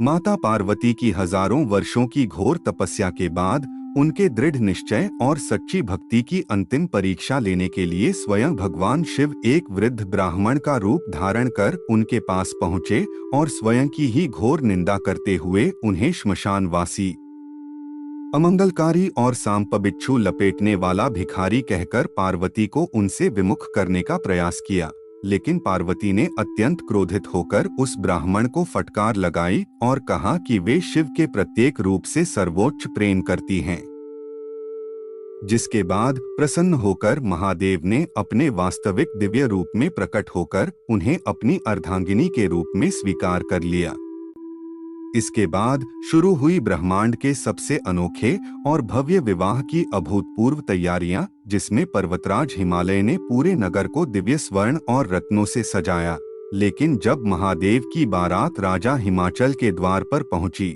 माता पार्वती की हजारों वर्षों की घोर तपस्या के बाद उनके दृढ़ निश्चय और सच्ची भक्ति की अंतिम परीक्षा लेने के लिए स्वयं भगवान शिव एक वृद्ध ब्राह्मण का रूप धारण कर उनके पास पहुँचे और स्वयं की ही घोर निंदा करते हुए उन्हें श्मशानवासी, अमंगलकारी और सांप बिच्छू लपेटने वाला भिखारी कहकर पार्वती को उनसे विमुख करने का प्रयास किया। लेकिन पार्वती ने अत्यंत क्रोधित होकर उस ब्राह्मण को फटकार लगाई और कहा कि वे शिव के प्रत्येक रूप से सर्वोच्च प्रेम करती हैं। जिसके बाद प्रसन्न होकर महादेव ने अपने वास्तविक दिव्य रूप में प्रकट होकर उन्हें अपनी अर्धांगिनी के रूप में स्वीकार कर लिया। इसके बाद शुरू हुई ब्रह्मांड के सबसे अनोखे और भव्य विवाह की अभूतपूर्व तैयारियां, जिसमें पर्वतराज हिमालय ने पूरे नगर को दिव्य स्वर्ण और रत्नों से सजाया। लेकिन जब महादेव की बारात राजा हिमाचल के द्वार पर पहुंची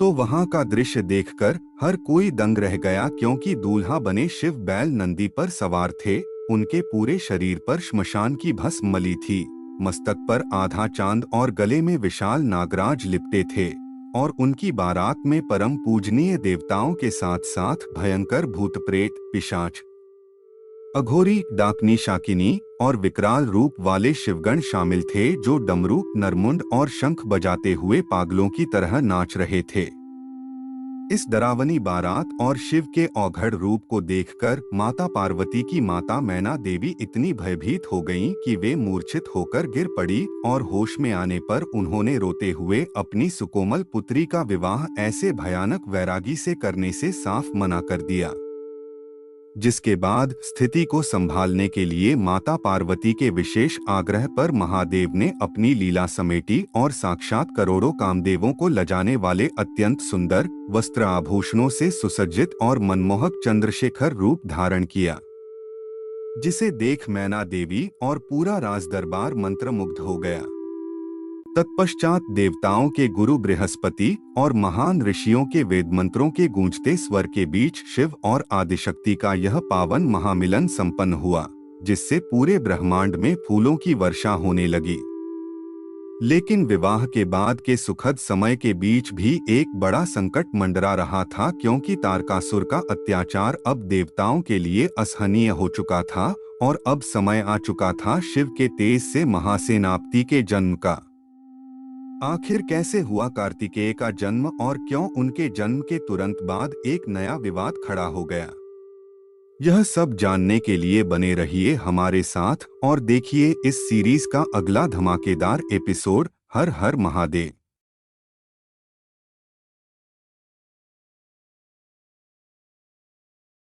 तो वहां का दृश्य देखकर हर कोई दंग रह गया, क्योंकि दूल्हा बने शिव बैल नंदी पर सवार थे। उनके पूरे शरीर पर श्मशान की भस्म मली थी, मस्तक पर आधा चांद और गले में विशाल नागराज लिपटे थे और उनकी बारात में परम पूजनीय देवताओं के साथ साथ भयंकर भूत प्रेत, पिशाच, अघोरी, डाकनी, शाकिनी और विकराल रूप वाले शिवगण शामिल थे, जो डमरू, नरमुंड और शंख बजाते हुए पागलों की तरह नाच रहे थे। इस डरावनी बारात और शिव के औघड़ रूप को देखकर माता पार्वती की माता मैना देवी इतनी भयभीत हो गईं कि वे मूर्छित होकर गिर पड़ी और होश में आने पर उन्होंने रोते हुए अपनी सुकोमल पुत्री का विवाह ऐसे भयानक वैरागी से करने से साफ मना कर दिया। जिसके बाद स्थिति को संभालने के लिए माता पार्वती के विशेष आग्रह पर महादेव ने अपनी लीला समेटी और साक्षात करोड़ों कामदेवों को लजाने वाले अत्यंत सुंदर वस्त्र आभूषणों से सुसज्जित और मनमोहक चंद्रशेखर रूप धारण किया, जिसे देख मैना देवी और पूरा राजदरबार मंत्रमुग्ध हो गया। तत्पश्चात देवताओं के गुरु बृहस्पति और महान ऋषियों के वेद मंत्रों के गूंजते स्वर के बीच शिव और आदिशक्ति का यह पावन महामिलन संपन्न हुआ, जिससे पूरे ब्रह्मांड में फूलों की वर्षा होने लगी। लेकिन विवाह के बाद के सुखद समय के बीच भी एक बड़ा संकट मंडरा रहा था, क्योंकि तारकासुर का अत्याचार अब देवताओं के लिए असहनीय हो चुका था और अब समय आ चुका था शिव के तेज से महासेनापति के जन्म का। आखिर कैसे हुआ कार्तिकेय का जन्म और क्यों उनके जन्म के तुरंत बाद एक नया विवाद खड़ा हो गया? यह सब जानने के लिए बने रहिए हमारे साथ और देखिए इस सीरीज का अगला धमाकेदार एपिसोड। हर हर महादेव।